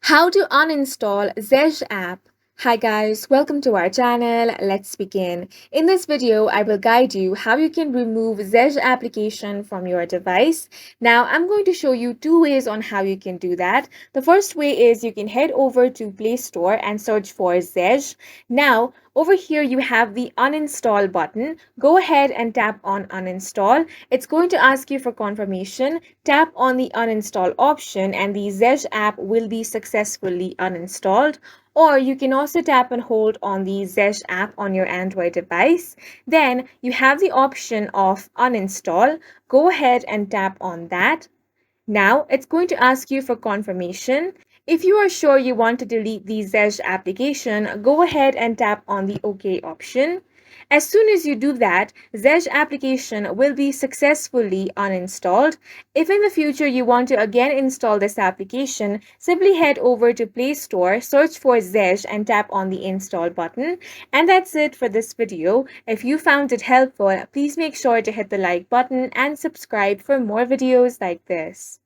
How to uninstall Zedge app. Hi guys, welcome to our channel. Let's begin. In this video, I will guide you how you can remove Zedge application from your device. Now, I'm going to show you two ways on how you can do that. The first way is you can head over to Play Store and search for Zedge. Now, over here you have the uninstall button. Go ahead and tap on uninstall. It's going to ask you for confirmation. Tap on the uninstall option and the Zedge app will be successfully uninstalled. Or you can also tap and hold on the Zedge app on your Android device. Then you have the option of uninstall. Go ahead and tap on that. Now it's going to ask you for confirmation. If you are sure you want to delete the Zedge application, go ahead and tap on the OK option. As soon as you do that, Zedge application will be successfully uninstalled. If in the future you want to again install this application, simply head over to Play Store, search for Zedge and tap on the install button. And that's it for this video. If you found it helpful, please make sure to hit the like button and subscribe for more videos like this.